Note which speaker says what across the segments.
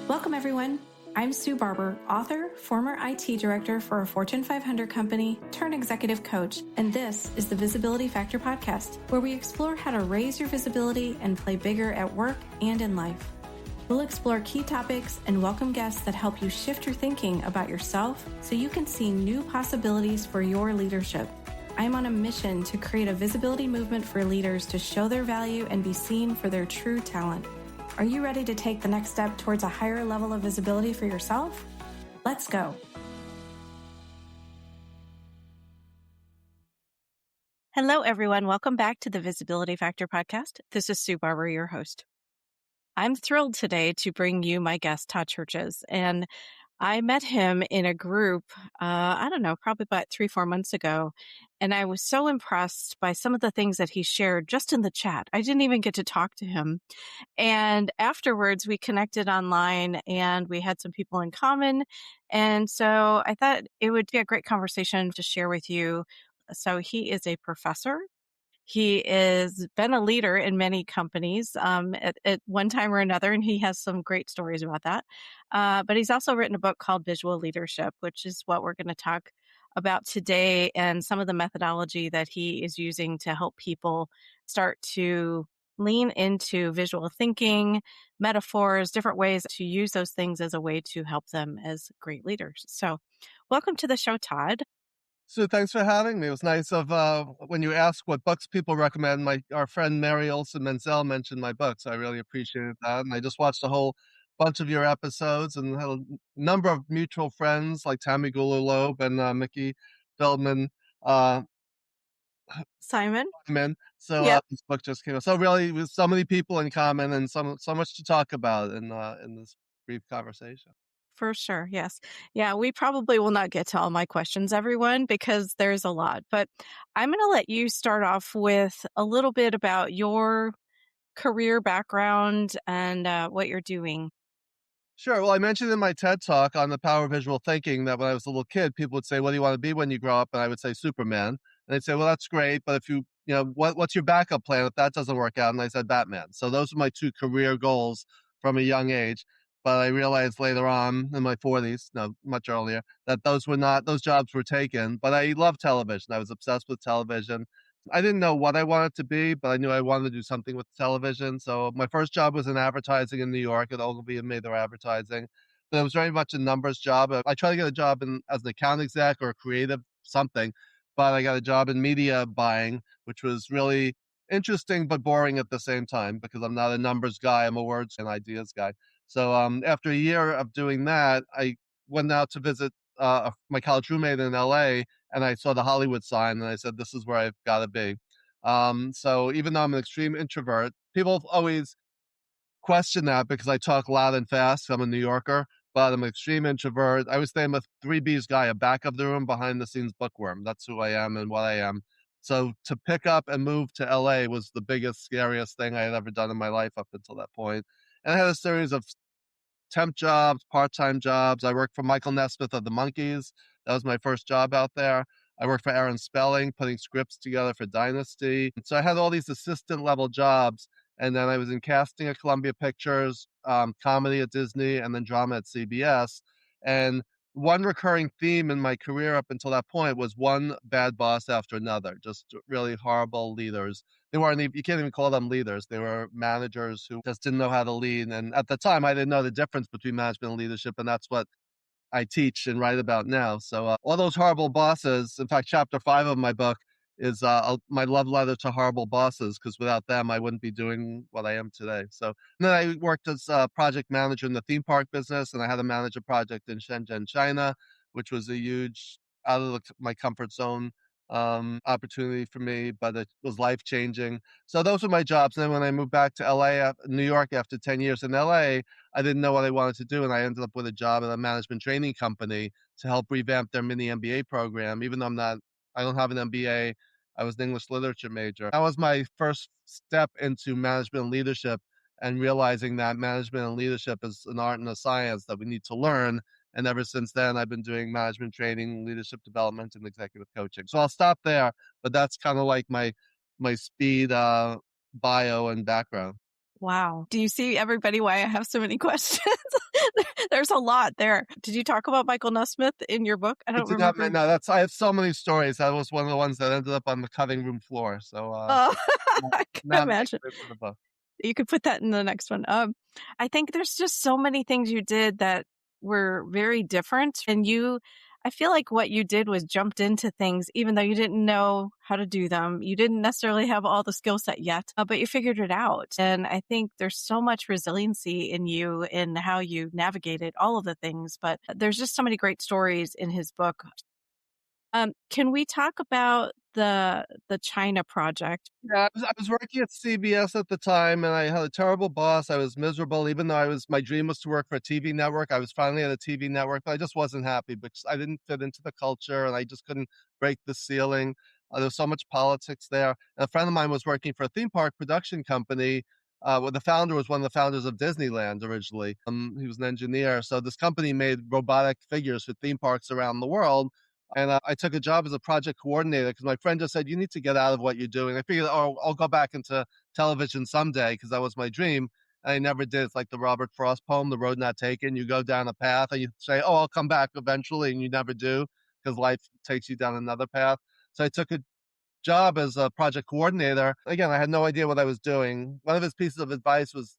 Speaker 1: Welcome, everyone. I'm Sue Barber, author, former IT director for a Fortune 500 company, turned executive coach, and this is the Visibility Factor podcast, where we explore how to raise your visibility and play bigger at work and in life. We'll explore key topics and welcome guests that help you shift your thinking about yourself so you can see new possibilities for your leadership. I'm on a mission to create a visibility movement for leaders to show their value and be seen for their true talent. Are you ready to take the next step towards a higher level of visibility for yourself? Let's go. Hello, everyone. Welcome back to the Visibility Factor podcast. This is Sue Barber, your host. I'm thrilled today to bring you my guest, Todd Cherches. And I met him in a group, probably about 3-4 months ago. And I was so impressed by some of the things that he shared just in the chat. I didn't even get to talk to him. And afterwards, we connected online and we had some people in common. And so I thought it would be a great conversation to share with you. So he is a professor. He has been a leader in many companies at one time or another, and he has some great stories about that. But he's also written a book called VisuaLeadership, which is what we're going to talk about today, and some of the methodology that he is using to help people start to lean into visual thinking, metaphors, different ways to use those things as a way to help them as great leaders. So welcome to the show, Todd.
Speaker 2: So thanks for having me. It was nice of when you asked what books people recommend. Our friend Mary Olson Menzel mentioned my books. I really appreciated that. And I just watched a whole bunch of your episodes and had a number of mutual friends like Tammy Gulu-Loeb and Mickey Feldman.
Speaker 1: Simon.
Speaker 2: So
Speaker 1: Yep.
Speaker 2: this book just came out. So really, with so many people in common and so much to talk about in this brief conversation.
Speaker 1: For sure. Yes. Yeah. We probably will not get to all my questions, everyone, because there's a lot. But I'm going to let you start off with a little bit about your career background and what you're doing.
Speaker 2: Sure. Well, I mentioned in my TED Talk on the power of visual thinking that when I was a little kid, people would say, "What do you want to be when you grow up?" And I would say Superman. And they'd say, "Well, that's great, but if what's your backup plan if that doesn't work out?" And I said, "Batman." So those are my two career goals from a young age. But I realized later on in my 40s, no, much earlier, that those jobs were taken. But I love television. I was obsessed with television. I didn't know what I wanted to be, but I knew I wanted to do something with television. So my first job was in advertising in New York at Ogilvy and Mather Advertising. But it was very much a numbers job. I tried to get a job as an account exec or a creative something, but I got a job in media buying, which was really interesting but boring at the same time because I'm not a numbers guy. I'm a words and ideas guy. So after a year of doing that, I went out to visit my college roommate in LA, and I saw the Hollywood sign and I said, "This is where I've got to be." So even though I'm an extreme introvert, people always question that because I talk loud and fast. I'm a New Yorker, but I'm an extreme introvert. I was saying a 3B's guy, a back of the room, behind the scenes bookworm. That's who I am and what I am. So to pick up and move to LA was the biggest, scariest thing I had ever done in my life up until that point. And I had a series of temp jobs, part-time jobs. I worked for Michael Nesmith of the Monkees. That was my first job out there. I worked for Aaron Spelling, putting scripts together for Dynasty. So I had all these assistant level jobs. And then I was in casting at Columbia Pictures, comedy at Disney, and then drama at CBS. And one recurring theme in my career up until that point was one bad boss after another, just really horrible leaders. You can't even call them leaders. They were managers who just didn't know how to lead. And at the time, I didn't know the difference between management and leadership. And that's what I teach and write about now. So all those horrible bosses, in fact, chapter 5 of my book is my love letter to horrible bosses, because without them, I wouldn't be doing what I am today. So then I worked as a project manager in the theme park business, and I had to manage a project in Shenzhen, China, which was a huge out of my comfort zone opportunity for me, but it was life changing. So those were my jobs. And then when I moved back to New York after 10 years in LA, I didn't know what I wanted to do. And I ended up with a job at a management training company to help revamp their mini MBA program. Even though I don't have an MBA, I was an English literature major. That was my first step into management and leadership, and realizing that management and leadership is an art and a science that we need to learn. And ever since then, I've been doing management training, leadership development, and executive coaching. So I'll stop there, but that's kind of like my speed bio and background.
Speaker 1: Wow. Do you see everybody why I have so many questions? There's a lot there. Did you talk about Michael Nesmith in your book? I
Speaker 2: I
Speaker 1: don't
Speaker 2: did not.
Speaker 1: remember.
Speaker 2: No, I have so many stories. That was one of the ones that ended up on the cutting room floor. So
Speaker 1: Oh,
Speaker 2: not,
Speaker 1: I can
Speaker 2: not making
Speaker 1: imagine.
Speaker 2: it into the book.
Speaker 1: You could put that in the next one. I think there's just so many things you did that were very different. And I feel like what you did was jumped into things, even though you didn't know how to do them. You didn't necessarily have all the skill set yet, but you figured it out. And I think there's so much resiliency in you in how you navigated all of the things, but there's just so many great stories in his book. Can we talk about the China project?
Speaker 2: Yeah, I was working at CBS at the time, and I had a terrible boss. I was miserable, even though my dream was to work for a TV network. I was finally at a TV network, but I just wasn't happy because I didn't fit into the culture, and I just couldn't break the ceiling. There was so much politics there. And a friend of mine was working for a theme park production company. Well, the founder was one of the founders of Disneyland originally. He was an engineer, so this company made robotic figures for theme parks around the world. And I took a job as a project coordinator because my friend just said, you need to get out of what you're doing. I figured, oh, I'll go back into television someday because that was my dream. And I never did. It's like the Robert Frost poem, The Road Not Taken. You go down a path and you say, oh, I'll come back eventually. And you never do because life takes you down another path. So I took a job as a project coordinator. Again, I had no idea what I was doing. One of his pieces of advice was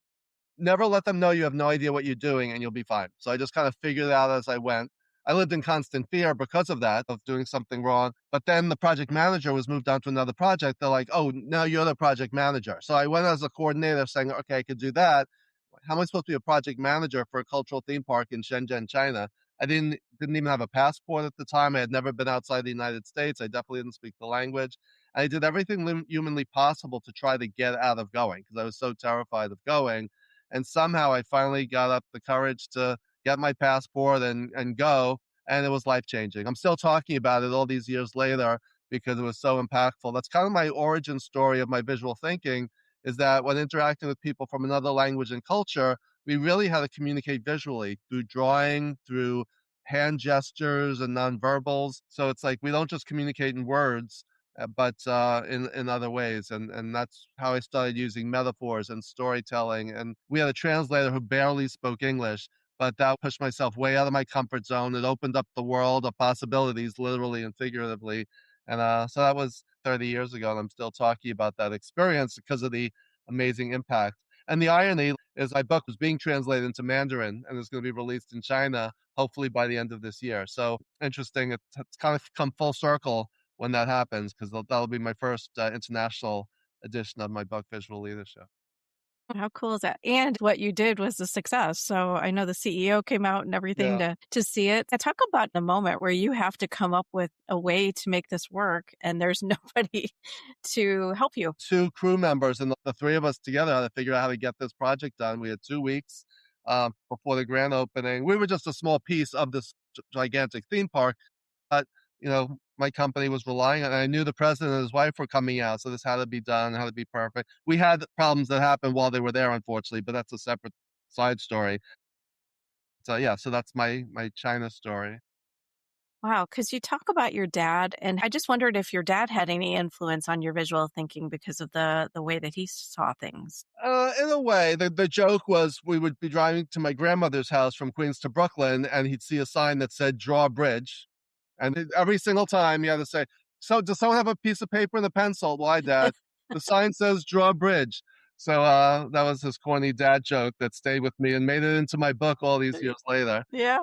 Speaker 2: never let them know you have no idea what you're doing and you'll be fine. So I just kind of figured it out as I went. I lived in constant fear because of that, of doing something wrong. But then the project manager was moved on to another project. They're like, oh, now you're the project manager. So I went as a coordinator saying, okay, I could do that. How am I supposed to be a project manager for a cultural theme park in Shenzhen, China? I didn't even have a passport at the time. I had never been outside the United States. I definitely didn't speak the language. I did everything humanly possible to try to get out of going because I was so terrified of going. And somehow I finally got up the courage to get my passport and go. And it was life changing. I'm still talking about it all these years later because it was so impactful. That's kind of my origin story of my visual thinking is that when interacting with people from another language and culture, we really had to communicate visually through drawing, through hand gestures and nonverbals. So it's like we don't just communicate in words, but in other ways. And that's how I started using metaphors and storytelling. And we had a translator who barely spoke English, but that pushed myself way out of my comfort zone. It opened up the world of possibilities, literally and figuratively. And so that was 30 years ago, and I'm still talking about that experience because of the amazing impact. And the irony is my book was being translated into Mandarin and is going to be released in China, hopefully by the end of this year. So interesting. It's kind of come full circle when that happens because that'll be my first international edition of my book, Visual Leadership.
Speaker 1: How cool is that? And what you did was a success. So I know the CEO came out and everything
Speaker 2: Yeah.
Speaker 1: to see it. I talk about the moment where you have to come up with a way to make this work and there's nobody to help you.
Speaker 2: 2 crew members and the 3 of us together had to figure out how to get this project done. We had 2 weeks before the grand opening. We were just a small piece of this gigantic theme park, but my company was relying on it. I knew the president and his wife were coming out, so this had to be done, had to be perfect. We had problems that happened while they were there, unfortunately, but that's a separate side story. So yeah, so that's my China story.
Speaker 1: Wow, because you talk about your dad, and I just wondered if your dad had any influence on your visual thinking because of the way that he saw things.
Speaker 2: In a way, the joke was we would be driving to my grandmother's house from Queens to Brooklyn, and he'd see a sign that said "Draw a Bridge," and every single time he had to say, "So, does someone have a piece of paper and a pencil?" "Why, Dad?" "The sign says draw a bridge." So that was his corny dad joke that stayed with me and made it into my book all these years later.
Speaker 1: Yeah.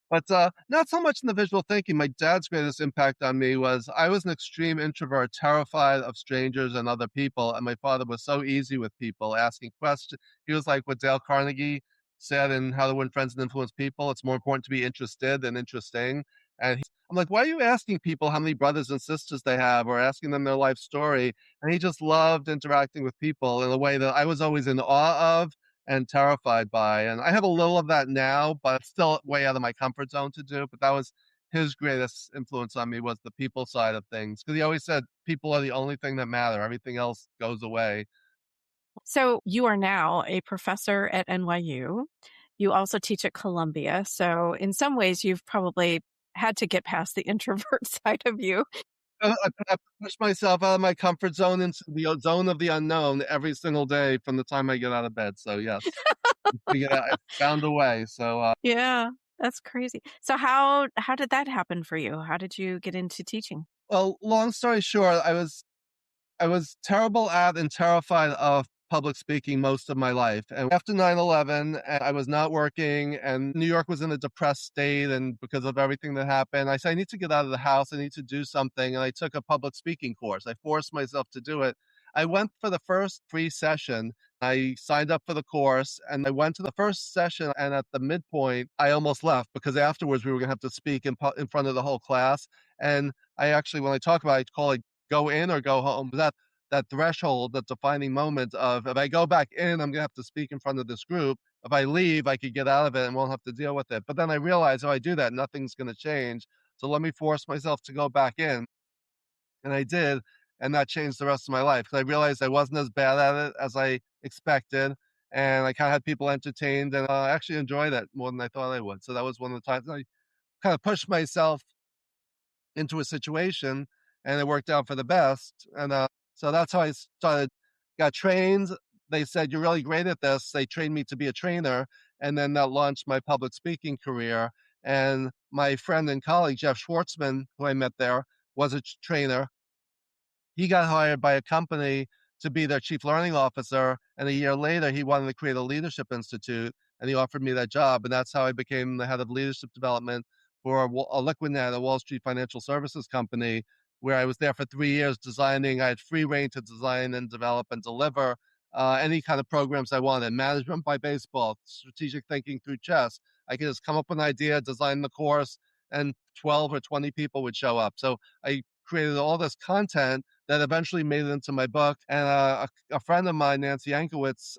Speaker 2: But not so much in the visual thinking. My dad's greatest impact on me was I was an extreme introvert, terrified of strangers and other people. And my father was so easy with people, asking questions. He was like what Dale Carnegie said in How to Win Friends and Influence People. It's more important to be interested than interesting. I'm like, why are you asking people how many brothers and sisters they have or asking them their life story? And he just loved interacting with people in a way that I was always in awe of and terrified by. And I have a little of that now, but it's still way out of my comfort zone to do. But that was his greatest influence on me was the people side of things. Because he always said people are the only thing that matter. Everything else goes away.
Speaker 1: So you are now a professor at NYU. You also teach at Columbia. So in some ways, you've probably had to get past the introvert side of you.
Speaker 2: I push myself out of my comfort zone into the zone of the unknown every single day from the time I get out of bed. So yes, I found a way. So
Speaker 1: Yeah, that's crazy. So how did that happen for you? How did you get into teaching?
Speaker 2: well, long story short, I was terrible at and terrified of public speaking most of my life. And after 9/11, and I was not working, and New York was in a depressed state. And because of everything that happened, I said, I need to get out of the house. I need to do something. And I took a public speaking course. I forced myself to do it. I went for the first free session. I signed up for the course and I went to the first session. And at the midpoint, I almost left because afterwards we were going to have to speak in front of the whole class. And I actually, when I talk about it, I call it go in or go home. That threshold, that defining moment of if I go back in, I'm gonna have to speak in front of this group. If I leave, I could get out of it and won't have to deal with it. But then I realized if I do that, nothing's gonna change. So let me force myself to go back in. And I did, and that changed the rest of my life because I realized I wasn't as bad at it as I expected. And I kind of had people entertained, and I actually enjoyed it more than I thought I would. So that was one of the times I kind of pushed myself into a situation, and it worked out for the best. And so that's how I started, got trained. They said, you're really great at this. They trained me to be a trainer. And then that launched my public speaking career. And my friend and colleague, Jeff Schwartzman, who I met there, was a trainer. He got hired by a company to be their chief learning officer. And a year later, he wanted to create a leadership institute and he offered me that job. And that's how I became the head of leadership development for a Liquidnet, a Wall Street financial services company, where I was there for 3 years designing. I had free reign to design and develop and deliver any kind of programs I wanted, management by baseball, strategic thinking through chess. I could just come up with an idea, design the course, and 12 or 20 people would show up. So I created all this content that eventually made it into my book. And a friend of mine, Nancy Yankowitz,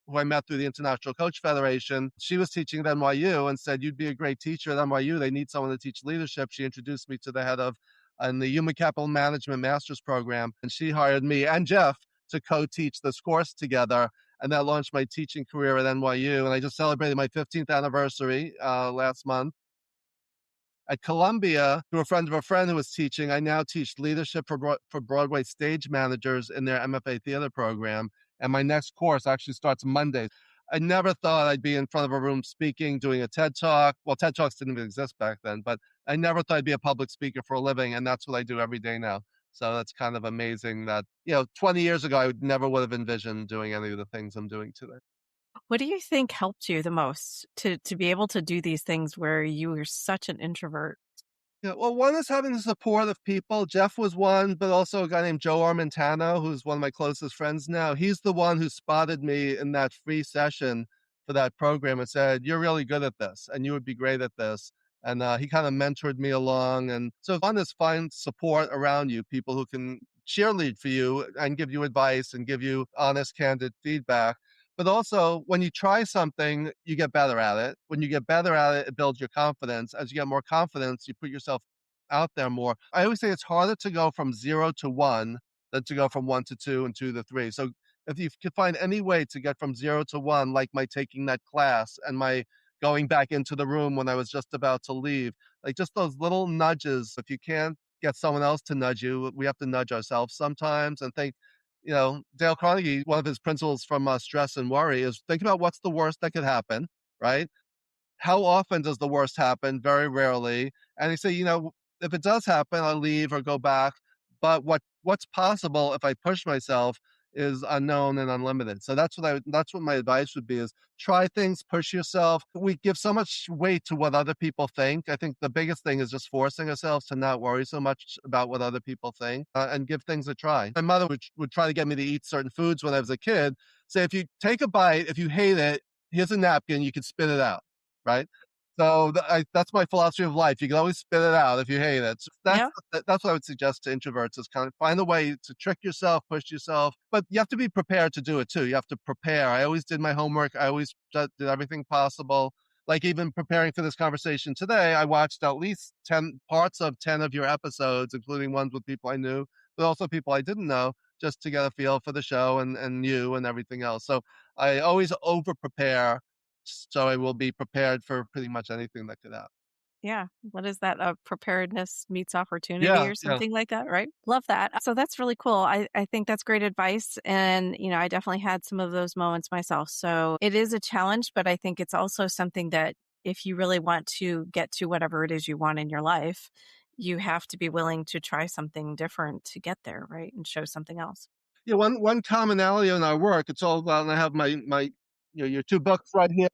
Speaker 2: who I met through the International Coach Federation, she was teaching at NYU and said, you'd be a great teacher at NYU. They need someone to teach leadership. She introduced me to the head of the Human Capital Management Master's Program. And she hired me and Jeff to co-teach this course together. And that launched my teaching career at NYU. And I just celebrated my 15th anniversary last month. At Columbia, through a friend of a friend who was teaching, I now teach leadership for Broadway stage managers in their MFA theater program. And my next course actually starts Monday. I never thought I'd be in front of a room speaking, doing a TED Talk. Well, TED Talks didn't even exist back then, but I never thought I'd be a public speaker for a living. And that's what I do every day now. So that's kind of amazing that, 20 years ago, I never would have envisioned doing any of the things I'm doing today.
Speaker 1: What do you think helped you the most to be able to do these things where you were such an introvert?
Speaker 2: Yeah, well, one is having the support of people. Jeff was one, but also a guy named Joe Armentano, who's one of my closest friends now. He's the one who spotted me in that free session for that program and said, you're really good at this and you would be great at this. And he kind of mentored me along. And so one is find support around you, people who can cheerlead for you and give you advice and give you honest, candid feedback. But also, when you try something, you get better at it. When you get better at it, it builds your confidence. As you get more confidence, you put yourself out there more. I always say it's harder to go from 0 to 1 than to go from 1 to 2 and 2 to 3. So if you can find any way to get from 0 to 1, like my taking that class and my going back into the room when I was just about to leave, like just those little nudges. If you can't get someone else to nudge you, we have to nudge ourselves sometimes and think, Dale Carnegie, one of his principles from Stress and Worry is think about what's the worst that could happen, right? How often does the worst happen? Very rarely. And they say, if it does happen, I'll leave or go back. But what's possible if I push myself is unknown and unlimited. So that's what my advice would be is try things, push yourself. We give so much weight to what other people think. I think the biggest thing is just forcing ourselves to not worry so much about what other people think and give things a try. My mother would try to get me to eat certain foods when I was a kid. Say, if you take a bite, if you hate it, here's a napkin, you can spit it out, right? So that's my philosophy of life. You can always spit it out if you hate it. So
Speaker 1: Yeah.
Speaker 2: that's what I would suggest to introverts is kind of find a way to trick yourself, push yourself, but you have to be prepared to do it too. You have to prepare. I always did my homework. I always did everything possible. Like even preparing for this conversation today, I watched at least 10 parts of 10 of your episodes, including ones with people I knew, but also people I didn't know, just to get a feel for the show and you and everything else. So I always over prepare so I will be prepared for pretty much anything that could happen.
Speaker 1: Yeah. What is that? Preparedness meets opportunity
Speaker 2: Yeah,
Speaker 1: or
Speaker 2: yeah.
Speaker 1: something like that, right? Love that. So that's really cool. I think that's great advice. And, I definitely had some of those moments myself. So it is a challenge, but I think it's also something that if you really want to get to whatever it is you want in your life, you have to be willing to try something different to get there, right? And show something else.
Speaker 2: Yeah, one commonality in our work, it's all about, and I have my your 2 books right here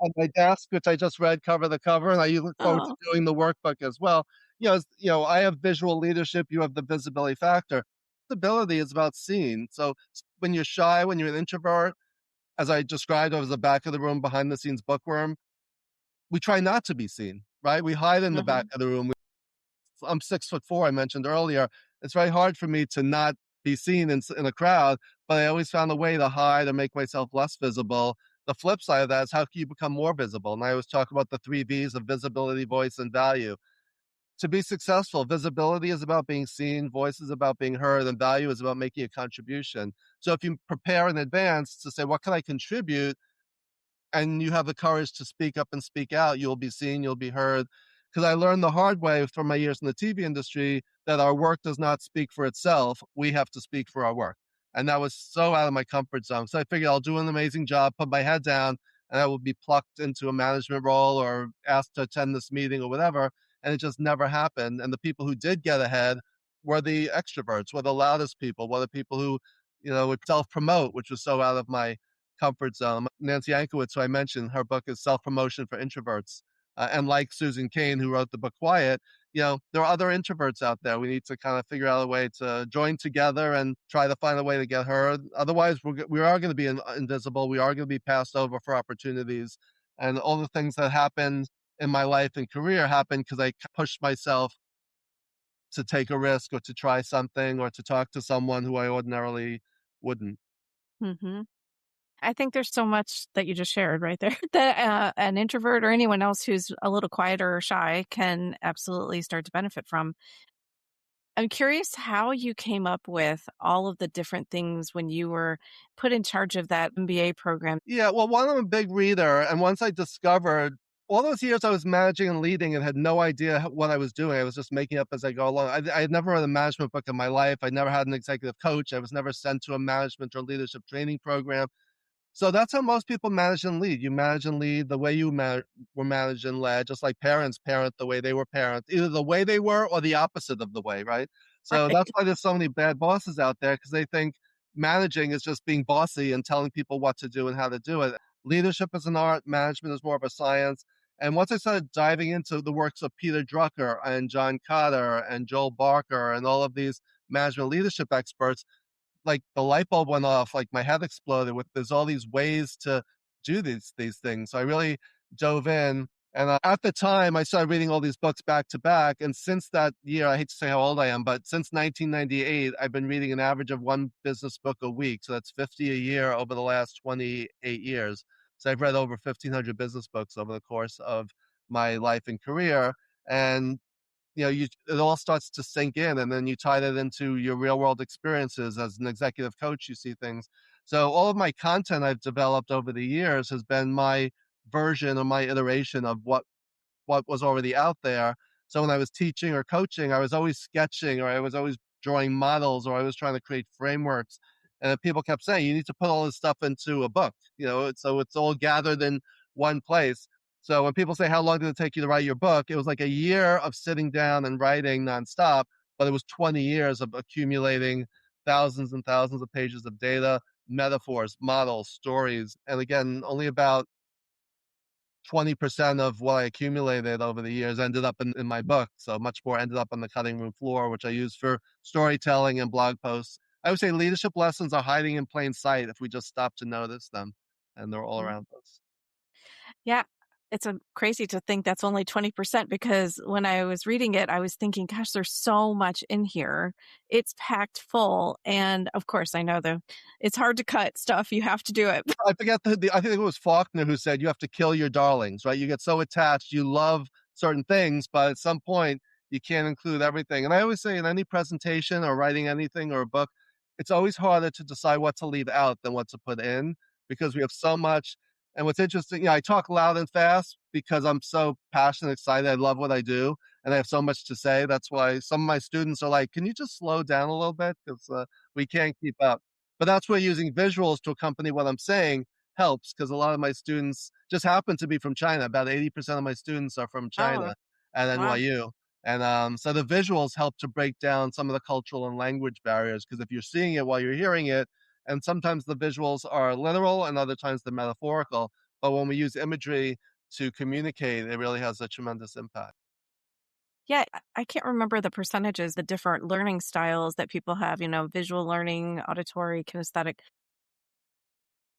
Speaker 2: on my desk, which I just read cover to cover, and I look forward to
Speaker 1: Oh,
Speaker 2: doing the workbook as well. I have visual leadership, you have the visibility factor. Visibility is about seeing. So, when you're shy, when you're an introvert, as I described, I was the back of the room, behind the scenes bookworm, we try not to be seen, right? We hide in the back
Speaker 1: hmm
Speaker 2: of the room. I'm 6'4", I mentioned earlier. It's very hard for me to not be seen in a crowd, but I always found a way to hide and make myself less visible. The flip side of that is how can you become more visible? And I always talk about the 3 V's of visibility, voice, and value. To be successful, visibility is about being seen, voice is about being heard, and value is about making a contribution. So if you prepare in advance to say, what can I contribute? And you have the courage to speak up and speak out, you'll be seen, you'll be heard. Because I learned the hard way from my years in the TV industry that our work does not speak for itself. We have to speak for our work. And that was so out of my comfort zone. So I figured I'll do an amazing job, put my head down, and I will be plucked into a management role or asked to attend this meeting or whatever. And it just never happened. And the people who did get ahead were the extroverts, were the loudest people, were the people who, would self promote, which was so out of my comfort zone. Nancy Yankowitz, who I mentioned, her book is Self Promotion for Introverts. And like Susan Cain, who wrote the book Quiet, there are other introverts out there. We need to kind of figure out a way to join together and try to find a way to get heard. Otherwise, we are going to be invisible. We are going to be passed over for opportunities. And all the things that happened in my life and career happened because I pushed myself to take a risk or to try something or to talk to someone who I ordinarily wouldn't.
Speaker 1: hmm I think there's so much that you just shared right there that an introvert or anyone else who's a little quieter or shy can absolutely start to benefit from. I'm curious how you came up with all of the different things when you were put in charge of that MBA program.
Speaker 2: Yeah, well, one, I'm a big reader, and once I discovered all those years I was managing and leading and had no idea what I was doing, I was just making up as I go along. I had never read a management book in my life. I never had an executive coach. I was never sent to a management or leadership training program. So that's how most people manage and lead. You manage and lead the way you were managed and led, just like parents parent the way they were parent, either the way they were or the opposite of the way, right? So
Speaker 1: Right.
Speaker 2: that's why there's so many bad bosses out there because they think managing is just being bossy and telling people what to do and how to do it. Leadership is an art, management is more of a science. And once I started diving into the works of Peter Drucker and John Kotter and Joel Barker and all of these management leadership experts, like the light bulb went off, like my head exploded with there's all these ways to do these things. So I really dove in. And at the time, I started reading all these books back to back. And since that year, I hate to say how old I am, but since 1998, I've been reading an average of one business book a week. So that's 50 a year over the last 28 years. So I've read over 1,500 business books over the course of my life and career. And it all starts to sink in, and then you tie that into your real world experiences as an executive coach. You see things. So all of my content I've developed over the years has been my version or my iteration of what was already out there. So when I was teaching or coaching, I was always sketching or I was always drawing models or I was trying to create frameworks. And then people kept saying, you need to put all this stuff into a book, so it's all gathered in one place. So when people say, how long did it take you to write your book? It was like a year of sitting down and writing nonstop, but it was 20 years of accumulating thousands and thousands of pages of data, metaphors, models, stories. And again, only about 20% of what I accumulated over the years ended up in my book. So much more ended up on the cutting room floor, which I use for storytelling and blog posts. I would say leadership lessons are hiding in plain sight if we just stop to notice them, and they're all
Speaker 1: Mm.
Speaker 2: around us.
Speaker 1: Yeah. It's crazy to think that's only 20% because when I was reading it, I was thinking, gosh, there's so much in here. It's packed full. And of course, I know it's hard to cut stuff. You have to do it.
Speaker 2: I forget I think it was Faulkner who said you have to kill your darlings, right? You get so attached, you love certain things, but at some point you can't include everything. And I always say in any presentation or writing anything or a book, it's always harder to decide what to leave out than what to put in because we have so much. And what's interesting, I talk loud and fast because I'm so passionate, excited. I love what I do, and I have so much to say. That's why some of my students are like, "Can you just slow down a little bit? Because we can't keep up." But that's where using visuals to accompany what I'm saying helps, because a lot of my students just happen to be from China. About 80% of my students are from
Speaker 1: Oh,
Speaker 2: China at
Speaker 1: wow.
Speaker 2: NYU. And so the visuals help to break down some of the cultural and language barriers, because if you're seeing it while you're hearing it, and sometimes the visuals are literal and other times they're metaphorical, but when we use imagery to communicate, it really has a tremendous impact.
Speaker 1: Yeah, I can't remember the percentages, the different learning styles that people have, visual learning, auditory, kinesthetic.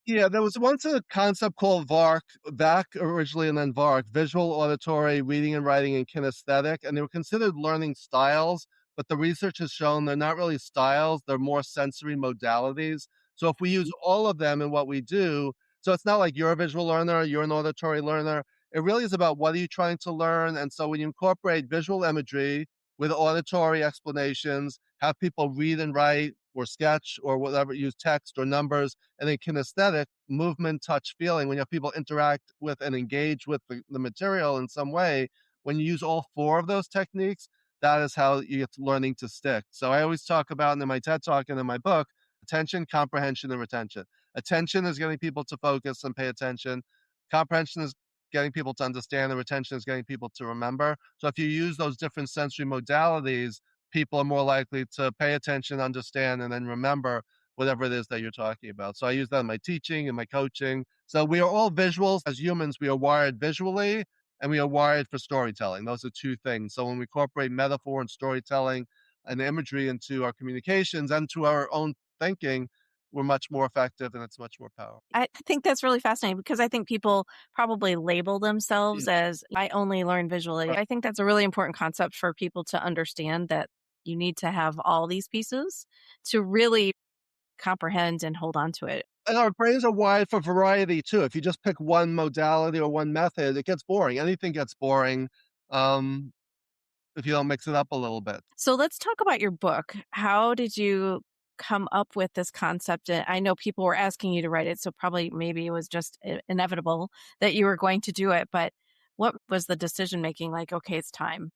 Speaker 2: Yeah, there was once a concept called VAC originally, and then VARC, visual, auditory, reading and writing, and kinesthetic, and they were considered learning styles, but the research has shown they're not really styles, they're more sensory modalities. So if we use all of them in what we do, so it's not like you're a visual learner, you're an auditory learner. It really is about what are you trying to learn. And so when you incorporate visual imagery with auditory explanations, have people read and write or sketch or whatever, use text or numbers, and then kinesthetic, movement, touch, feeling. When you have people interact with and engage with the material in some way, when you use all four of those techniques, that is how you get learning to stick. So I always talk about in my TED Talk and in my book, attention, comprehension, and retention. Attention is getting people to focus and pay attention. Comprehension is getting people to understand, and retention is getting people to remember. So if you use those different sensory modalities, people are more likely to pay attention, understand, and then remember whatever it is that you're talking about. So I use that in my teaching and my coaching. So we are all visuals. As humans, we are wired visually and we are wired for storytelling. Those are two things. So when we incorporate metaphor and storytelling and imagery into our communications and to our own thinking, we're much more effective and it's much more powerful.
Speaker 1: I think that's really fascinating because I think people probably label themselves
Speaker 2: Yeah,
Speaker 1: as I only learn visually.
Speaker 2: right.
Speaker 1: I think that's a really important concept for people to understand that you need to have all these pieces to really comprehend and hold on to it.
Speaker 2: And our brains are wired for variety too. If you just pick one modality or one method, it gets boring. Anything gets boring um, if you don't mix it up a little bit.
Speaker 1: So let's talk about your book. How did you come up with this concept? And I know people were asking you to write it, so probably maybe it was just inevitable that you were going to do it. But what was the decision making like? Okay, it's time.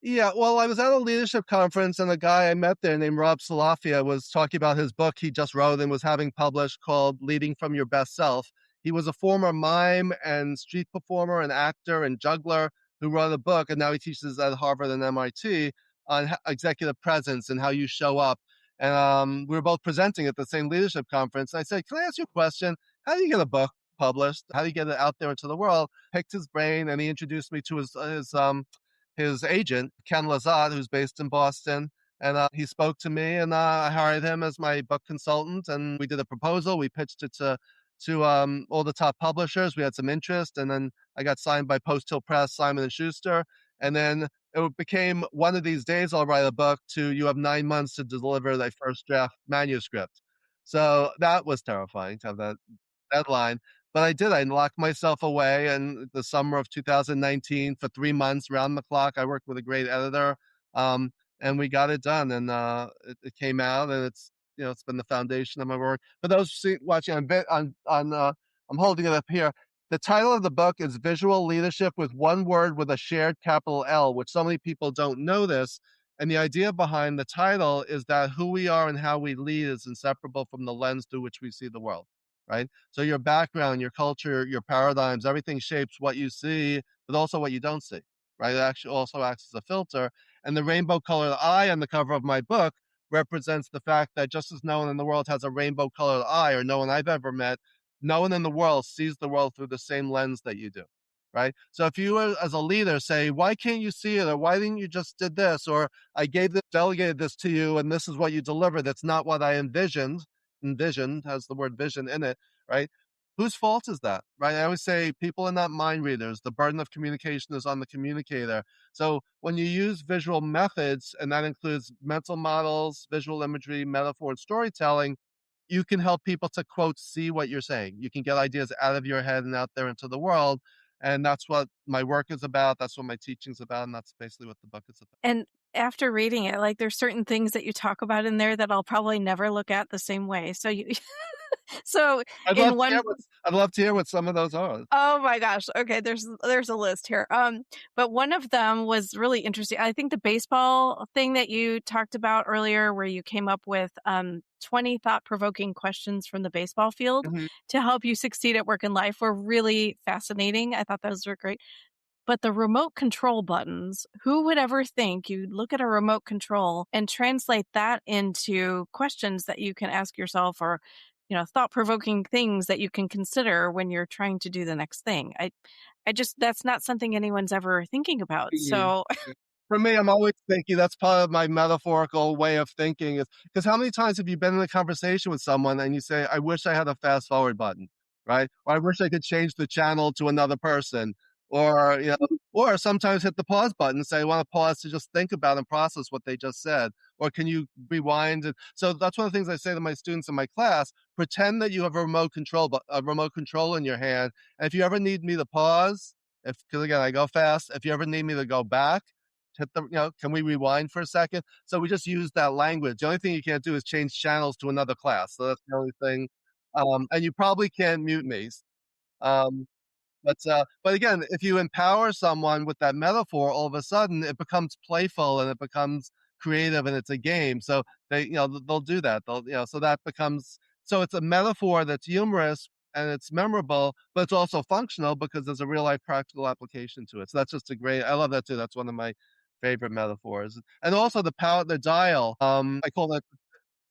Speaker 2: Yeah, well, I was at a leadership conference and a guy I met there named Rob Salafia was talking about his book he just wrote and was having published called Leading from Your Best Self. He was a former mime and street performer and actor and juggler who wrote a book, and now he teaches at Harvard and MIT on executive presence and how you show up. And we were both presenting at the same leadership conference. And I said, "Can I ask you a question? How do you get a book published? How do you get it out there into the world?" Picked his brain, and he introduced me to his agent, Ken Lazat, who's based in Boston. And he spoke to me, and I hired him as my book consultant. And we did a proposal. We pitched it to all the top publishers. We had some interest, and then I got signed by Post Hill Press, Simon and Schuster, and then it became one of these days I'll write a book. To you have 9 months to deliver thy first draft manuscript. So that was terrifying to have that deadline. But I did. I locked myself away in the summer of 2019 for 3 months, round the clock. I worked with a great editor, um, and we got it done. And it came out, and it's been the foundation of my work. For those watching I'm holding it up here. The title of the book is Visual Leadership with one word with a shared capital L, which so many people don't notice. And the idea behind the title is that who we are and how we lead is inseparable from the lens through which we see the world, right? So your background, your culture, your paradigms, everything shapes what you see, but also what you don't see, right? It actually also acts as a filter. And the rainbow colored eye on the cover of my book represents the fact that just as no one in the world has a rainbow colored eye, or no one I've ever met, no one in the world sees the world through the same lens that you do, right? So if you as a leader say, why can't you see it? Or why didn't you just did this? Or I delegated this to you and this is what you delivered. That's not what I envisioned has the word vision in it, right? Whose fault is that, right? I always say people are not mind readers. The burden of communication is on the communicator. So when you use visual methods, and that includes mental models, visual imagery, metaphor, and storytelling, you can help people to quote, see what you're saying. You can get ideas out of your head and out there into the world. And that's what my work is about. That's what my teaching's about. And that's basically what the book is about.
Speaker 1: And after reading it, like there's certain things that you talk about in there that I'll probably never look at the same way. So you so
Speaker 2: I'd love
Speaker 1: in
Speaker 2: to hear
Speaker 1: one
Speaker 2: what I'd love to hear what some of those are.
Speaker 1: Oh my gosh. Okay, there's a list here. But one of them was really interesting. I think the baseball thing that you talked about earlier, where you came up with 20 thought-provoking questions from the baseball field
Speaker 2: Mhm.
Speaker 1: to help you succeed at work and life, were really fascinating. I thought those were great. But the remote control buttons, who would ever think you'd look at a remote control and translate that into questions that you can ask yourself, or, thought-provoking things that you can consider when you're trying to do the next thing. I just, that's not something anyone's ever thinking about.
Speaker 2: Mhm.
Speaker 1: So
Speaker 2: For me, I'm always thinking that's part of my metaphorical way of thinking is because how many times have you been in a conversation with someone and you say, I wish I had a fast forward button, right? Or I wish I could change the channel to another person. Or, or sometimes hit the pause button and say, I want to pause to just think about and process what they just said. Or can you rewind? So that's one of the things I say to my students in my class. Pretend that you have a remote control in your hand. And if you ever need me to pause, because again, I go fast, if you ever need me to go back, hit the, can we rewind for a second? So we just use that language. The only thing you can't do is change channels to another class. So that's the only thing. And you probably can't mute me. Um, but again, if you empower someone with that metaphor, all of a sudden it becomes playful and it becomes creative and it's a game. So they, they'll do that. So that becomes, so it's a metaphor that's humorous and it's memorable, but it's also functional because there's a real life practical application to it. So that's just I love that too. That's one of my favorite metaphors. And also the dial. I call it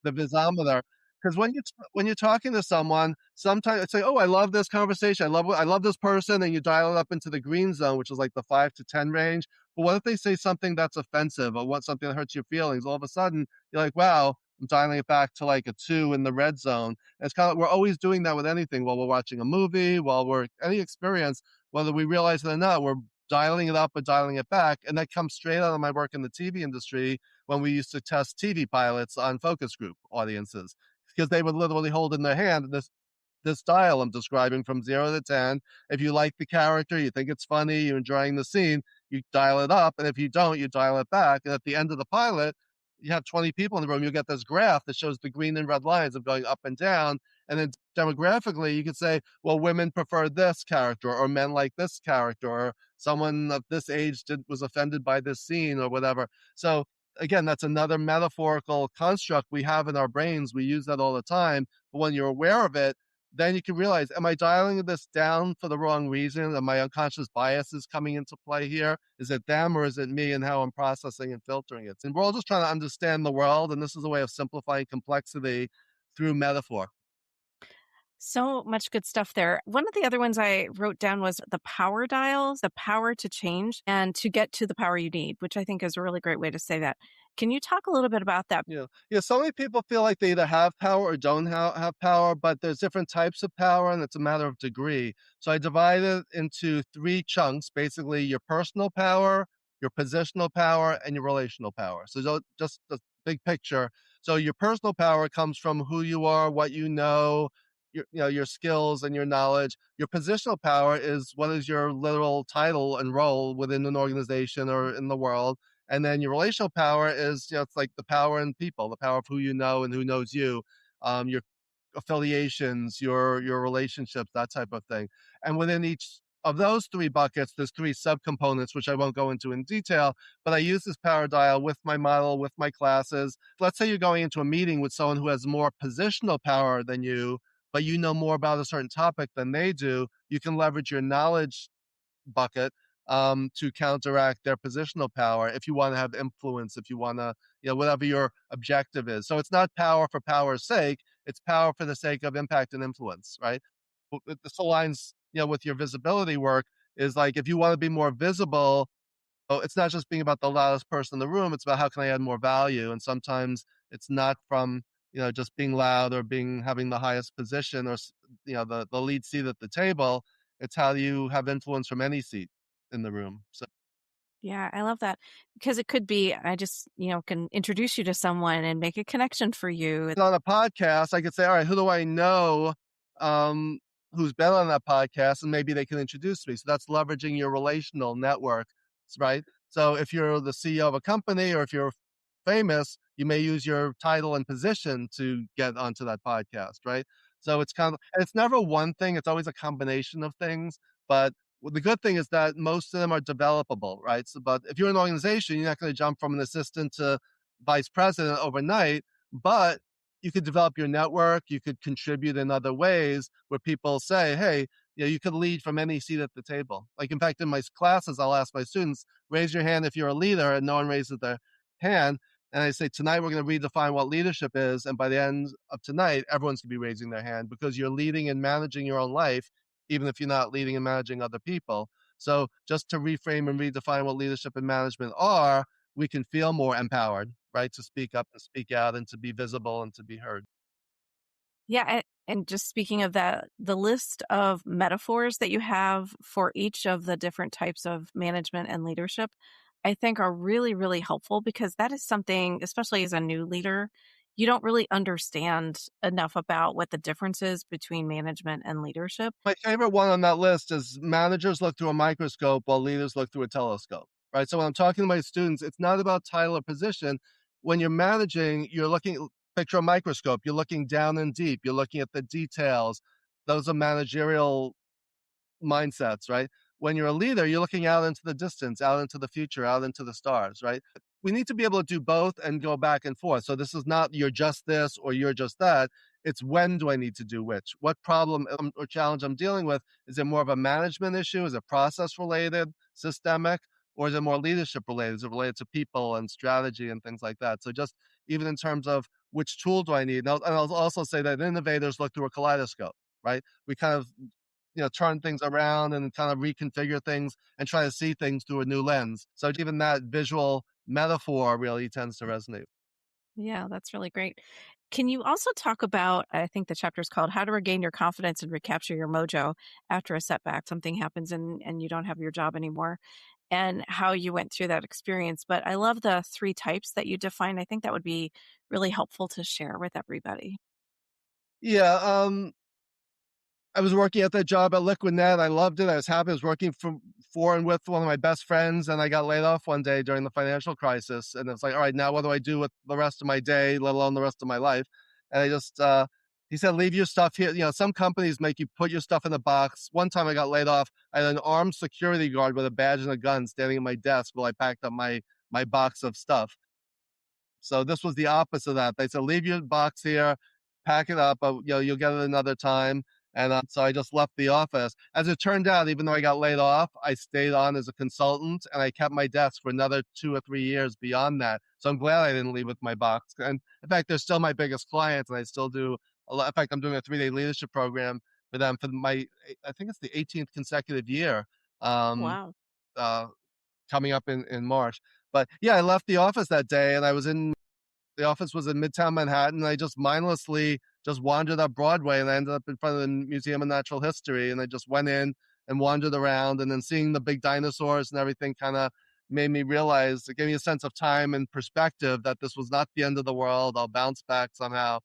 Speaker 2: the visometer. Because when you're talking to someone, sometimes it's like, oh, I love this conversation. I love this person, and you dial it up into the green zone, which is like the 5 to 10 range. But what if they say something that's offensive or something that hurts your feelings? All of a sudden, you're like, wow, I'm dialing it back to like a 2 in the red zone. And it's kind of we're always doing that with anything while we're watching a movie, while we're any experience, whether we realize it or not, we're dialing it up or dialing it back, and that comes straight out of my work in the TV industry when we used to test TV pilots on focus group audiences because they would literally hold in their hand this dial I'm describing from 0 to 10. If you like the character, you think it's funny, you're enjoying the scene, you dial it up. And if you don't, you dial it back. And at the end of the pilot, you have 20 people in the room. You get this graph that shows the green and red lines of going up and down. And then demographically, you could say, well, women prefer this character or men like this character or someone of this age was offended by this scene or whatever. So again, that's another metaphorical construct we have in our brains. We use that all the time. But when you're aware of it, then you can realize, am I dialing this down for the wrong reason? Are my unconscious biases coming into play here? Is it them or is it me and how I'm processing and filtering it? And we're all just trying to understand the world. And this is a way of simplifying complexity through metaphor.
Speaker 1: so much good stuff there. One of the other ones I wrote down was the power dials, the power to change and to get to the power you need, which I think is a really great way to say that. Can you talk a little bit about that?
Speaker 2: Yeah. So many people feel like they either have power or don't have power, but there's different types of power, and it's a matter of degree. So I divide it into 3 chunks: basically, your personal power, your positional power, and your relational power. So just the big picture. So your personal power comes from who you are, what you know, your skills and your knowledge. Your positional power is what is your literal title and role within an organization or in the world. And then your relational power is, it's like the power in people, the power of who you know and who knows you, your affiliations, your relationships, that type of thing. And within each of those 3 buckets, there's 3 subcomponents, which I won't go into in detail, but I use this power dial with my model, with my classes. Let's say you're going into a meeting with someone who has more positional power than you, but you know more about a certain topic than they do. You can leverage your knowledge bucket to counteract their positional power if you want to have influence, if you want to, whatever your objective is. So it's not power for power's sake, it's power for the sake of impact and influence, right? This aligns, with your visibility work is like if you want to be more visible, it's not just being about the loudest person in the room, it's about how can I add more value. And sometimes it's not from, just being loud or having the highest position or, the lead seat at the table. It's how you have influence from any seat in the room. So
Speaker 1: Yeah, I love that because it could be, I just, can introduce you to someone and make a connection for you.
Speaker 2: on a podcast, I could say, all right, who do I know um, who's been on that podcast? And maybe they can introduce me. So that's leveraging your relational network, right? So if you're the CEO of a company or if you're famous, you may use your title and position to get onto that podcast, right? So it's kind of, and it's never one thing, it's always a combination of things. But the good thing is that most of them are developable, right? So, but if you're an organization, you're not going to jump from an assistant to vice president overnight, but you could develop your network, you could contribute in other ways where people say, hey, you could lead from any seat at the table. Like, in fact, in my classes, I'll ask my students, raise your hand if you're a leader, and no one raises their hand. And I say, tonight we're going to redefine what leadership is. And by the end of tonight, everyone's going to be raising their hand because you're leading and managing your own life, even if you're not leading and managing other people. So just to reframe and redefine what leadership and management are, we can feel more empowered, right? To speak up and speak out and to be visible and to be heard.
Speaker 1: Yeah, and just speaking of that, the list of metaphors that you have for each of the different types of management and leadership, I think are really, really helpful because that is something, especially as a new leader, you don't really understand enough about what the difference is between management and leadership.
Speaker 2: My favorite one on that list is managers look through a microscope while leaders look through a telescope, right? So when I'm talking to my students, it's not about title or position. When you're managing, you're looking, picture a microscope, you're looking down and deep, you're looking at the details. Those are managerial mindsets, right? When you're a leader, you're looking out into the distance, out into the future, out into the stars, right? We need to be able to do both and go back and forth. So this is not you're just this or you're just that. It's when do I need to do which? What problem or challenge I'm dealing with? Is it more of a management issue? Is it process related, systemic, or is it more leadership related? Is it related to people and strategy and things like that? So just even in terms of which tool do I need? And I'll also say that innovators look through a kaleidoscope, right? We kind of turn things around and kind of reconfigure things and try to see things through a new lens. So even that visual metaphor really tends to resonate.
Speaker 1: Yeah, that's really great. Can you also talk about, I think the chapter is called How to Regain Your Confidence and Recapture Your Mojo After a Setback? Something happens and you don't have your job anymore, and how you went through that experience. But I love the three types that you define. I think that would be really helpful to share with everybody.
Speaker 2: Yeah, I was working at that job at LiquidNet. I loved it. I was happy. I was working for and with one of my best friends, and I got laid off one day during the financial crisis. And it's like, all right, now what do I do with the rest of my day, let alone the rest of my life? And I just, he said, leave your stuff here. Some companies make you put your stuff in a box. One time I got laid off. I had an armed security guard with a badge and a gun standing at my desk while I packed up my box of stuff. So this was the opposite of that. They said, leave your box here, pack it up, but you'll get it another time. And so I just left the office. As it turned out, even though I got laid off, I stayed on as a consultant and I kept my desk for another 2 or 3 years beyond that. So I'm glad I didn't leave with my box. And in fact, they're still my biggest clients and I still do a lot. In fact, I'm doing a 3-day leadership program for them for I think it's the 18th consecutive year. Um,
Speaker 1: Wow.
Speaker 2: uh, Coming up in March. But yeah, I left the office that day and the office was in Midtown Manhattan. I just mindlessly just wandered up Broadway and I ended up in front of the Museum of Natural History. And I just went in and wandered around and then seeing the big dinosaurs and everything kind of made me realize, it gave me a sense of time and perspective that this was not the end of the world. I'll bounce back somehow.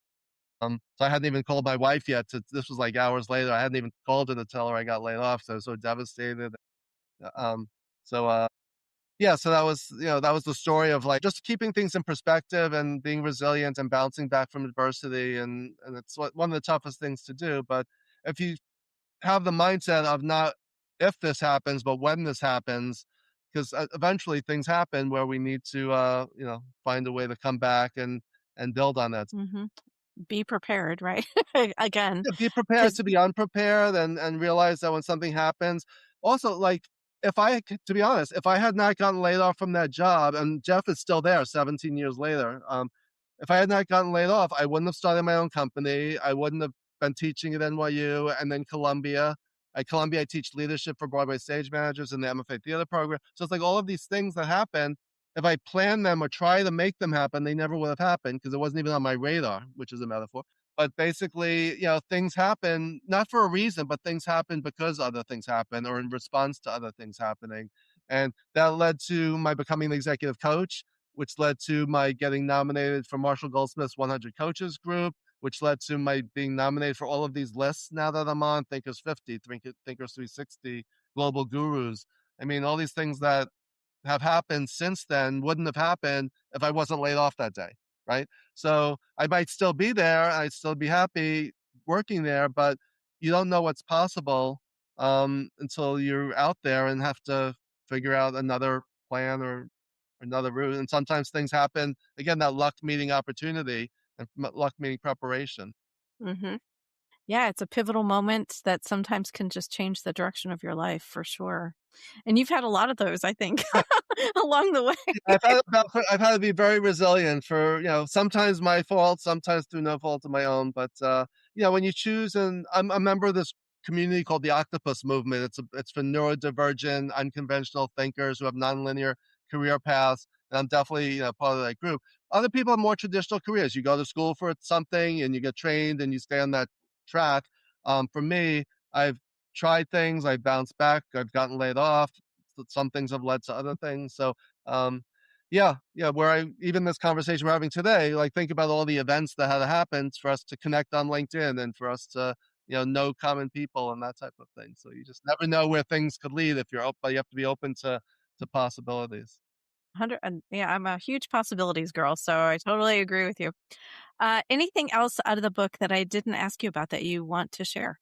Speaker 2: So I hadn't even called my wife yet. This was like hours later. I hadn't even called her to tell her I got laid off. So I was so devastated. Um, so yeah, so that was the story of like just keeping things in perspective and being resilient and bouncing back from adversity, and it's one of the toughest things to do. But if you have the mindset of not if this happens, but when this happens, because eventually things happen where we need to find a way to come back and build on that.
Speaker 1: Hmm. Be prepared, right? Again,
Speaker 2: Yeah, be prepared
Speaker 1: because
Speaker 2: to be unprepared and realize that when something happens, also like to be honest, if I had not gotten laid off from that job, and Jeff is still there 17 years later, if I had not gotten laid off, I wouldn't have started my own company. I wouldn't have been teaching at NYU and then Columbia. At Columbia, I teach leadership for Broadway stage managers in the MFA theater program. So it's like all of these things that happen. If I plan them or try to make them happen, they never would have happened because it wasn't even on my radar, which is a metaphor. But basically, things happen not for a reason, but things happen because other things happen or in response to other things happening. And that led to my becoming an executive coach, which led to my getting nominated for Marshall Goldsmith's 100 Coaches Group, which led to my being nominated for all of these lists now that I'm on Thinkers 50, Thinkers 360, Global Gurus. I mean, all these things that have happened since then wouldn't have happened if I wasn't laid off that day, right? So I might still be there, I'd still be happy working there, but you don't know what's possible until you're out there and have to figure out another plan or another route. And sometimes things happen again, that luck meeting opportunity and luck meeting preparation.
Speaker 1: Hmm. Yeah, it's a pivotal moment that sometimes can just change the direction of your life for sure. And you've had a lot of those, I think, along the way.
Speaker 2: I've had to be very resilient for, sometimes my fault, sometimes through no fault of my own. But when you choose, and I'm a member of this community called the Octopus Movement. It's for neurodivergent, unconventional thinkers who have nonlinear career paths. And I'm definitely part of that group. Other people have more traditional careers. You go to school for something and you get trained and you stay on that track. For me, I've tried things, I've bounced back, I've gotten laid off. Some things have led to other things. So, um, yeah, where even this conversation we're having today, like think about all the events that had happened for us to connect on LinkedIn and for us to, know common people and that type of thing. So you just never know where things could lead if you're open, but you have to be open to possibilities.
Speaker 1: 100, and yeah, I'm a huge possibilities girl, so I totally agree with you. Anything else out of the book that I didn't ask you about that you want to share?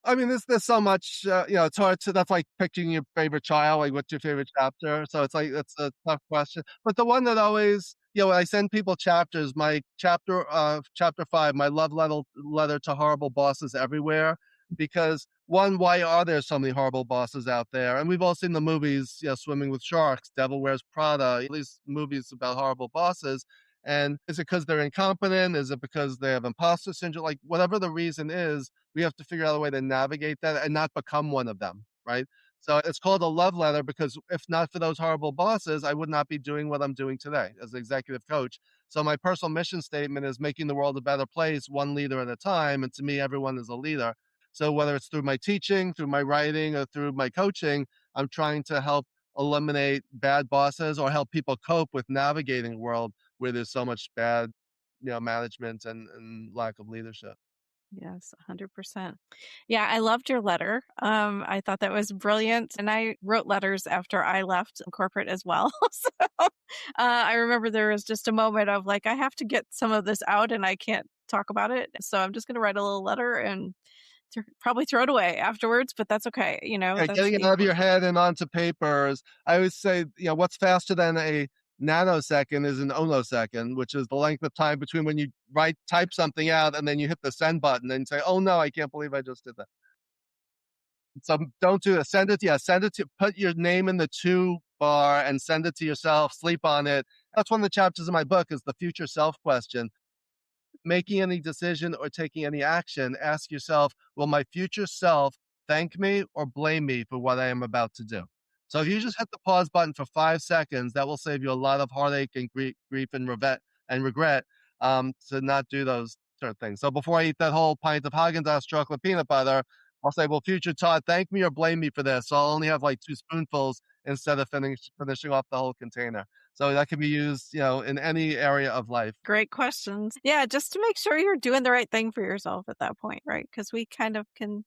Speaker 2: I mean, there's so much, it's hard to, that's like picking your favorite child, like what's your favorite chapter? So it's like, that's a tough question. But the one that always, when I send people chapters, my chapter 5, my love letter to horrible bosses everywhere, because one, why are there so many horrible bosses out there? And we've all seen the movies, Swimming with Sharks, Devil Wears Prada, all these movies about horrible bosses. And is it because they're incompetent? Is it because they have imposter syndrome? Like whatever the reason is, we have to figure out a way to navigate that and not become one of them, right? So it's called a love letter because if not for those horrible bosses, I would not be doing what I'm doing today as an executive coach. So my personal mission statement is making the world a better place, one leader at a time. And to me, everyone is a leader. So whether it's through my teaching, through my writing, or through my coaching, I'm trying to help eliminate bad bosses or help people cope with navigating a world where there's so much bad, management and lack of leadership.
Speaker 1: Yes, 100%. Yeah, I loved your letter. I thought that was brilliant. And I wrote letters after I left corporate as well. I remember there was just a moment of like, I have to get some of this out and I can't talk about it. So I'm just going to write a little letter and probably throw it away afterwards, but that's okay.
Speaker 2: Yeah,
Speaker 1: That's
Speaker 2: getting it
Speaker 1: the
Speaker 2: out of your
Speaker 1: important.
Speaker 2: head and onto papers. I always say, what's faster than a nanosecond is an onosecond, which is the length of time between when you type something out and then you hit the send button and say, "Oh no, I can't believe I just did that." So don't do that. Send it to, put your name in the to bar and send it to yourself, sleep on it. That's one of the chapters in my book is the future self question. Making any decision or taking any action, ask yourself, will my future self thank me or blame me for what I am about to do? So if you just hit the pause button for 5 seconds, that will save you a lot of heartache and grief and regret to not do those sort of things. So before I eat that whole pint of Haagen-Dazs chocolate peanut butter, I'll say, well, future Todd, thank me or blame me for this. So I'll only have like 2 spoonfuls instead of finishing off the whole container. So that can be used, in any area of life.
Speaker 1: Great questions. Yeah, just to make sure you're doing the right thing for yourself at that point, right? Because we kind of can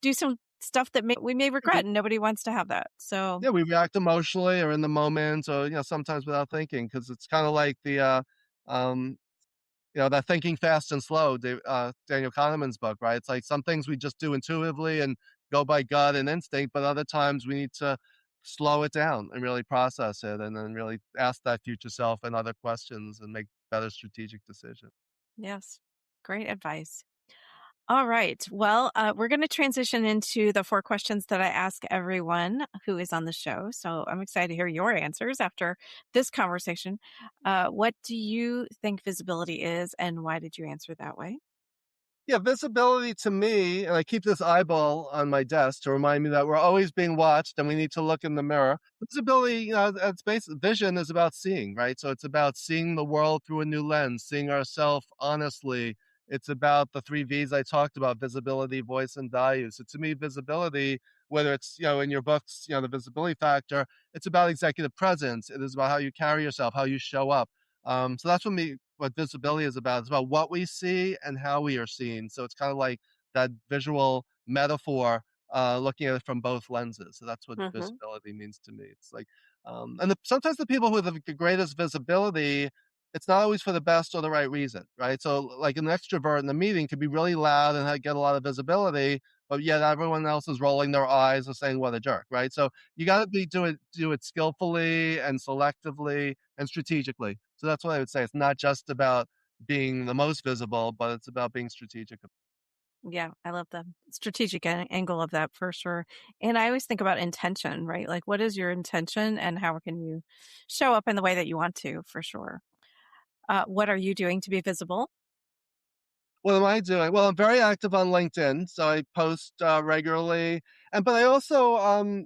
Speaker 1: do some stuff that we may regret, and nobody wants to have that. So,
Speaker 2: Yeah, we react emotionally or in the moment or, sometimes without thinking because it's kinda like um, that Thinking Fast and Slow, Daniel Kahneman's book, right? It's like some things we just do intuitively and go by gut and instinct, but other times we need to slow it down and really process it and then really ask that future self and other questions and make better strategic decisions.
Speaker 1: yes, great advice. All right. Well, we're going to transition into the 4 questions that I ask everyone who is on the show. So I'm excited to hear your answers after this conversation. What do you think visibility is, and why did you answer that way?
Speaker 2: Yeah, visibility to me, and I keep this eyeball on my desk to remind me that we're always being watched and we need to look in the mirror. Visibility, it's basic. Vision is about seeing, right? So it's about seeing the world through a new lens, seeing ourselves honestly. It's about the 3 V's I talked about: visibility, voice, and value. So to me, visibility, whether it's, in your books, the visibility factor, it's about executive presence. It is about how you carry yourself, how you show up. So that's what visibility is about. It's about what we see and how we are seen. So it's kind of like that visual metaphor looking at it from both lenses. So that's what
Speaker 1: Hmm.
Speaker 2: visibility means to me. It's like, sometimes the people who have the greatest visibility, it's not always for the best or the right reason, right? So like an extrovert in a meeting could be really loud and get a lot of visibility, but yet everyone else is rolling their eyes and saying, what a jerk, right? So you got to do it skillfully and selectively and strategically. So that's what I would say. It's not just about being the most visible, but it's about being strategic.
Speaker 1: Yeah, I love the strategic angle of that for sure. And I always think about intention, right? Like, what is your intention and how can you show up in the way that you want to, for sure? What are you doing to be visible?
Speaker 2: What am I doing? Well, I'm very active on LinkedIn, so I post regularly, but I also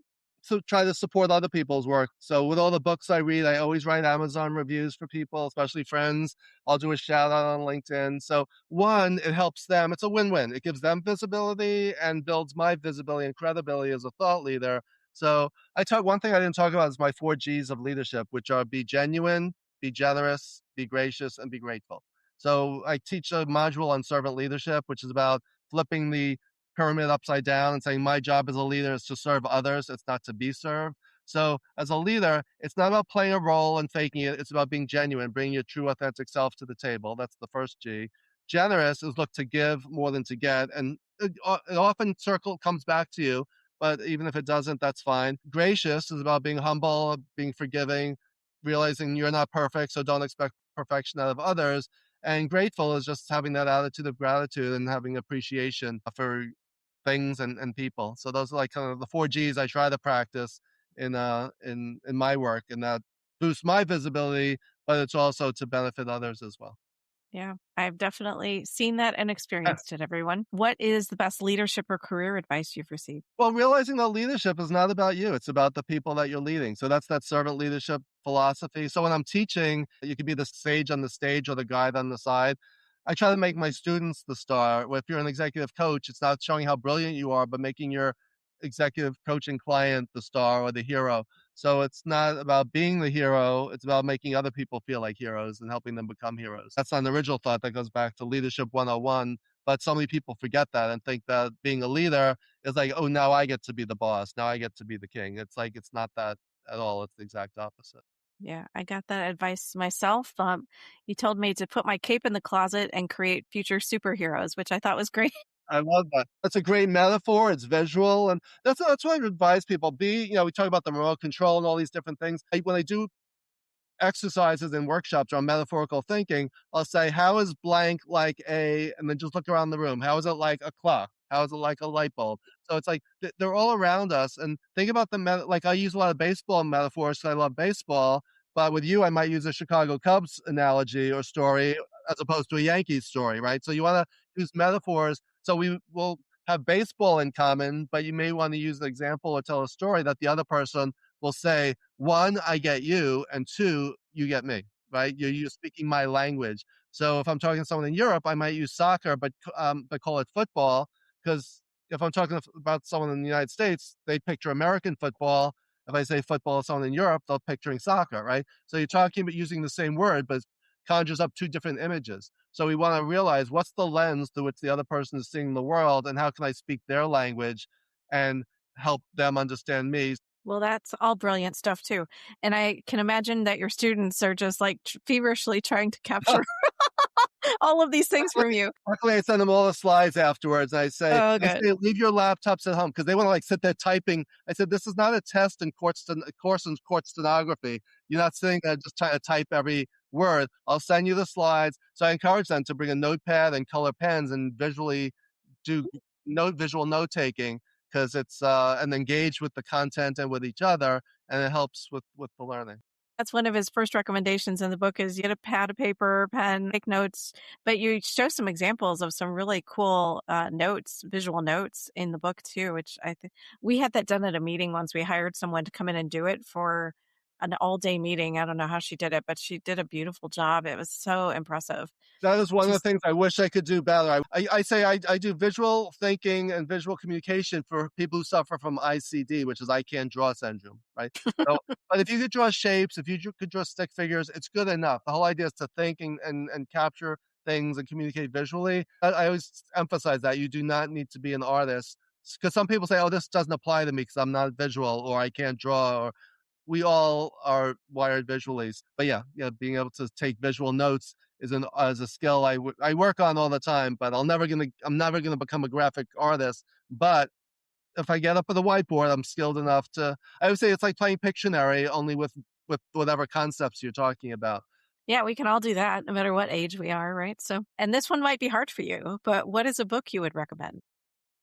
Speaker 2: try to support other people's work. So with all the books I read, I always write Amazon reviews for people, especially friends. I'll do a shout out on LinkedIn. So one, it helps them. It's a win-win. It gives them visibility and builds my visibility and credibility as a thought leader. So I talk. One thing I didn't talk about is my 4 Gs of leadership, which are be genuine, be generous, be gracious, and be grateful. So I teach a module on servant leadership, which is about flipping the pyramid upside down and saying my job as a leader is to serve others. It's not to be served. So as a leader, it's not about playing a role and faking it. It's about being genuine, bringing your true authentic self to the table. That's the first G. Generous is look to give more than to get. And it often comes back to you, but even if it doesn't, that's fine. Gracious is about being humble, being forgiving, realizing you're not perfect. So don't expect perfection out of others, and grateful is just having that attitude of gratitude and having appreciation for things and people. So those are like kind of the 4 Gs I try to practice in my work, and that boosts my visibility, but it's also to benefit others as well.
Speaker 1: Yeah, I've definitely seen that and experienced it, everyone. What is the best leadership or career advice you've received?
Speaker 2: Well, realizing that leadership is not about you, it's about the people that you're leading. So that's that servant leadership philosophy. So when I'm teaching, you could be the sage on the stage or the guide on the side. I try to make my students the star. If you're an executive coach, it's not showing how brilliant you are, but making your executive coaching client the star or the hero. So it's not about being the hero, it's about making other people feel like heroes and helping them become heroes. That's an original thought that goes back to Leadership 101. But so many people forget that and think that being a leader is like, oh, now I get to be the boss. Now I get to be the king. It's like, it's not that at all. It's the exact opposite.
Speaker 1: Yeah, I got that advice myself. You told me to put my cape in the closet and create future superheroes, which I thought was great.
Speaker 2: I love that. That's a great metaphor. It's visual. And that's what I advise people we talk about the remote control and all these different things. When I do exercises and workshops on metaphorical thinking, I'll say, how is blank like and then just look around the room. How is it like a clock? How is it like a light bulb? So it's like they're all around us. And think about like I use a lot of baseball metaphors because I love baseball. But with you, I might use a Chicago Cubs analogy or story as opposed to a Yankees story, right? So you want to use metaphors. So we will have baseball in common, but you may want to use an example or tell a story that the other person will say, one, I get you, and two, you get me, right? You're speaking my language. So if I'm talking to someone in Europe, I might use soccer, but call it football, because if I'm talking about someone in the United States, they picture American football. If I say football to someone in Europe, they're picturing soccer, right? So you're talking about using the same word, but it conjures up two different images. So we want to realize what's the lens through which the other person is seeing the world, and how can I speak their language and help them understand me.
Speaker 1: Well, that's all brilliant stuff too. And I can imagine that your students are just like feverishly trying to capture all of these things from you.
Speaker 2: Luckily, I send them all the slides afterwards.
Speaker 1: Oh,
Speaker 2: I
Speaker 1: good.
Speaker 2: say, leave your laptops at home because they want to like sit there typing. I said, this is not a test in course in court stenography. You're not sitting there just trying to type every word. I'll send you the slides. So I encourage them to bring a notepad and color pens and visually do visual note taking because it's and engage with the content and with each other, and it helps with the learning.
Speaker 1: That's one of his first recommendations in the book is get a pad of paper, pen, make notes. But you show some examples of some really cool notes, visual notes in the book too, which I think we had that done at a meeting once. We hired someone to come in and do it for an all-day meeting. I don't know how she did it, but she did a beautiful job. It was so impressive.
Speaker 2: That is one of the
Speaker 1: Just
Speaker 2: things I wish I could do better. I say I do visual thinking and visual communication for people who suffer from ICD, which is I can't draw syndrome, right? So, but if you could draw shapes, if you could draw stick figures, it's good enough. The whole idea is to think and capture things and communicate visually. I always emphasize that you do not need to be an artist because some people say, oh, this doesn't apply to me because I'm not visual or I can't draw, or we all are wired visually. But yeah, being able to take visual notes is a skill I work on all the time, but I'm never gonna become a graphic artist. But if I get up with a whiteboard, I'm skilled enough to. I would say it's like playing Pictionary, only with whatever concepts you're talking about.
Speaker 1: Yeah, we can all do that no matter what age we are, right? So, and this one might be hard for you, but what is a book you would recommend?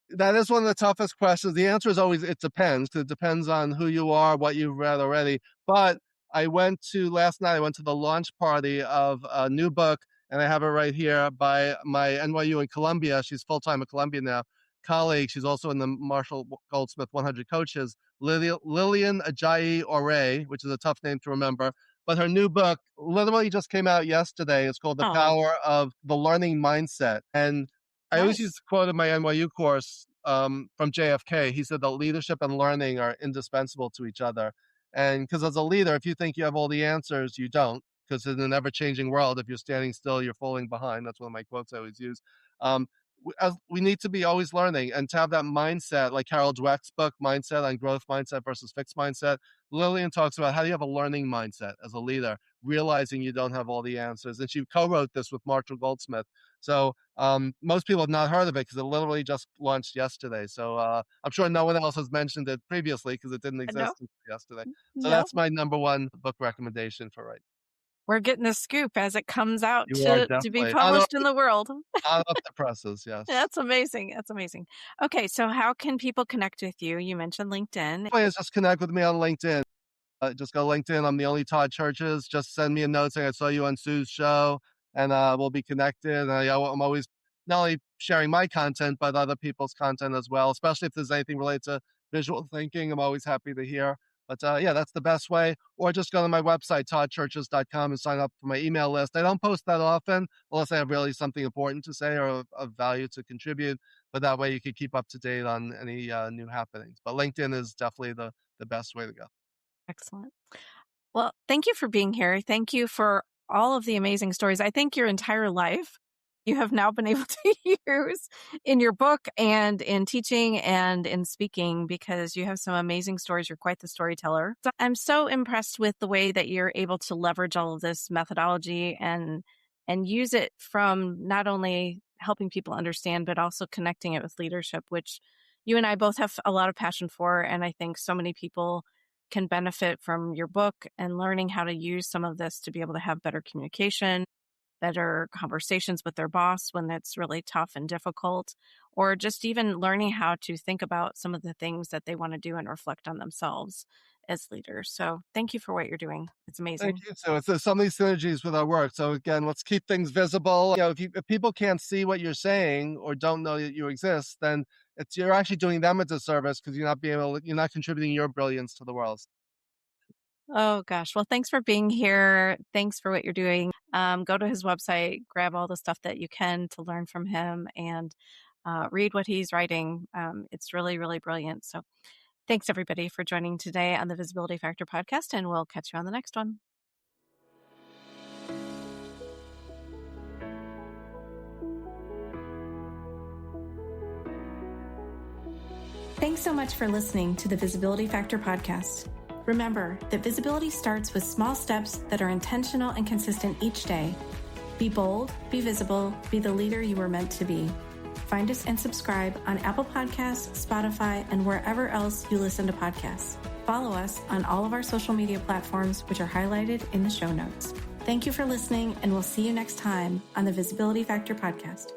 Speaker 2: That is one of the toughest questions. The answer is always it depends, because it depends on who you are, what you've read already. But last night, I went to the launch party of a new book, and I have it right here, by my NYU and Columbia. She's full-time at Columbia now. Colleague. She's also in the Marshall Goldsmith 100 Coaches. Lillian Ajayi Ore, which is a tough name to remember. But her new book literally just came out yesterday. It's called The Power of the Learning Mindset. And I always use the quote in my NYU course from JFK. He said that leadership and learning are indispensable to each other. And because as a leader, if you think you have all the answers, you don't. Because in an ever-changing world, if you're standing still, you're falling behind. That's one of my quotes I always use. We need to be always learning, and to have that mindset, like Carol Dweck's book, Mindset, on growth mindset versus fixed mindset. Lillian talks about how do you have a learning mindset as a leader, realizing you don't have all the answers. And she co-wrote this with Marshall Goldsmith. So most people have not heard of it because it literally just launched yesterday. So I'm sure no one else has mentioned it previously because it didn't exist until yesterday. So that's my number one book recommendation for right.
Speaker 1: We're getting the scoop as it comes out
Speaker 2: to
Speaker 1: be published in the world.
Speaker 2: Out of the presses, yes.
Speaker 1: That's amazing. That's amazing. Okay, so how can people connect with you? You mentioned LinkedIn.
Speaker 2: Please just connect with me on LinkedIn. Just go LinkedIn. I'm the only Todd Cherches. Just send me a note saying I saw you on Sue's show, and we'll be connected. And I'm always not only sharing my content, but other people's content as well, especially if there's anything related to visual thinking. I'm always happy to hear. But that's the best way. Or just go to my website, toddcherches.com, and sign up for my email list. I don't post that often unless I have really something important to say or of value to contribute. But that way you can keep up to date on any new happenings. But LinkedIn is definitely the best way to go.
Speaker 1: Excellent. Well, thank you for being here. Thank you for all of the amazing stories. I think your entire life you have now been able to use in your book and in teaching and in speaking, because you have some amazing stories. You're quite the storyteller. So I'm so impressed with the way that you're able to leverage all of this methodology and use it from not only helping people understand, but also connecting it with leadership, which you and I both have a lot of passion for. And I think so many people can benefit from your book and learning how to use some of this to be able to have better communication, better conversations with their boss when it's really tough and difficult, or just even learning how to think about some of the things that they want to do and reflect on themselves as leaders. So thank you for what you're doing. It's amazing.
Speaker 2: Thank you. So there's so many synergies with our work. So again, let's keep things visible. If people can't see what you're saying or don't know that you exist, then you're actually doing them a disservice because you're not contributing your brilliance to the world.
Speaker 1: Oh gosh. Well, thanks for being here. Thanks for what you're doing. Go to his website, grab all the stuff that you can to learn from him, and read what he's writing. It's really, really brilliant. So thanks everybody for joining today on the Visibility Factor podcast, and we'll catch you on the next one. Thanks so much for listening to the Visibility Factor podcast. Remember that visibility starts with small steps that are intentional and consistent each day. Be bold, be visible, be the leader you were meant to be. Find us and subscribe on Apple Podcasts, Spotify, and wherever else you listen to podcasts. Follow us on all of our social media platforms, which are highlighted in the show notes. Thank you for listening, and we'll see you next time on the Visibility Factor podcast.